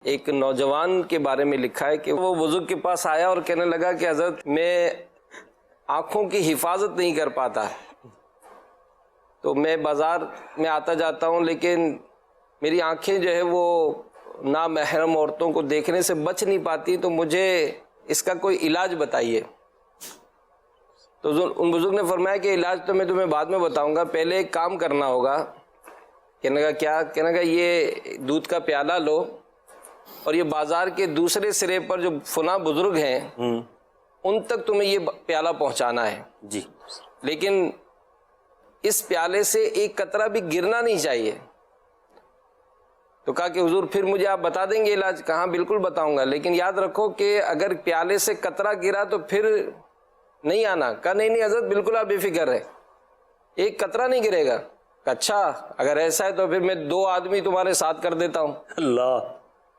ایک نوجوان کے بارے میں لکھا ہے کہ وہ بزرگ کے پاس آیا اور کہنے لگا کہ حضرت میں آنکھوں کی حفاظت نہیں کر پاتا، تو میں بازار میں آتا جاتا ہوں لیکن میری آنکھیں جو ہے وہ نامحرم عورتوں کو دیکھنے سے بچ نہیں پاتی، تو مجھے اس کا کوئی علاج بتائیے۔ تو ان بزرگ نے فرمایا کہ علاج تو میں تمہیں بعد میں بتاؤں گا، پہلے ایک کام کرنا ہوگا۔ کہنے لگا کیا؟ کہنے لگا یہ دودھ کا پیالہ لو اور یہ بازار کے دوسرے سرے پر جو فلاں بزرگ ہیں ان تک تمہیں یہ پیالہ پہنچانا ہے جی، لیکن اس پیالے سے ایک قطرہ بھی گرنا نہیں چاہیے۔ تو کہا کہ حضور پھر مجھے آپ بتا دیں گے علاج؟ کہاں بالکل بتاؤں گا، لیکن یاد رکھو کہ اگر پیالے سے قطرہ گرا تو پھر نہیں آنا۔ کہا نہیں حضرت بالکل آپ بے فکر رہے، ایک قطرہ نہیں گرے گا۔ کہا اچھا اگر ایسا ہے تو پھر میں 2 آدمی تمہارے ساتھ کر دیتا ہوں، اللہ،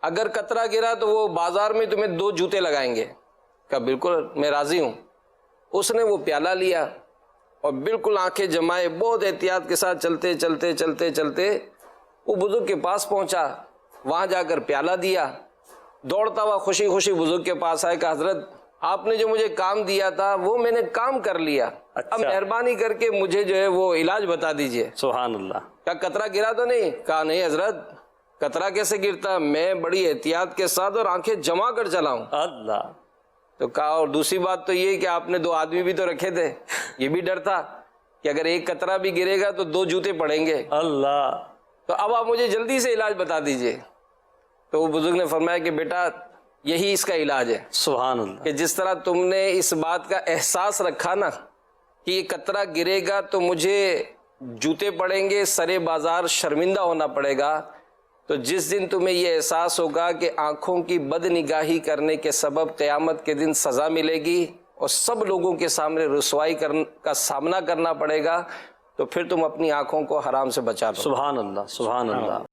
اگر قطرہ گرا تو وہ بازار میں تمہیں 2 جوتے لگائیں گے۔ کہا بالکل میں راضی ہوں۔ اس نے وہ پیالہ لیا اور بالکل آنکھیں جمائے بہت احتیاط کے ساتھ چلتے چلتے چلتے چلتے وہ بزرگ کے پاس پہنچا، وہاں جا کر پیالہ دیا، دوڑتا ہوا خوشی خوشی بزرگ کے پاس آئے کہ حضرت آپ نے جو مجھے کام دیا تھا وہ میں نے کام کر لیا، اب مہربانی کر کے مجھے جو ہے وہ علاج بتا دیجئے۔ سبحان اللہ۔ کیا قطرہ گرا تو نہیں؟ کہا نہیں حضرت، قطرہ کیسے گرتا؟ میں بڑی احتیاط کے ساتھ اور آنکھیں جما کر چلا ہوں۔ اللہ۔ تو کہا اور دوسری بات تو یہ کہ آپ نے 2 آدمی بھی تو رکھے تھے، یہ بھی ڈر تھا کہ اگر ایک قطرہ بھی گرے گا تو 2 جوتے پڑیں گے۔ اللہ۔ تو اب آپ مجھے جلدی سے علاج بتا دیجئے۔ تو وہ بزرگ نے فرمایا کہ بیٹا یہی اس کا علاج ہے، سبحان اللہ، کہ جس طرح تم نے اس بات کا احساس رکھا نا کہ یہ قطرہ گرے گا تو مجھے جوتے پڑیں گے، سرے بازار شرمندہ ہونا پڑے گا، تو جس دن تمہیں یہ احساس ہوگا کہ آنکھوں کی بد نگاہی کرنے کے سبب قیامت کے دن سزا ملے گی اور سب لوگوں کے سامنے رسوائی کا سامنا کرنا پڑے گا، تو پھر تم اپنی آنکھوں کو حرام سے بچا لو۔ سبحان اللہ، سبحان اللہ۔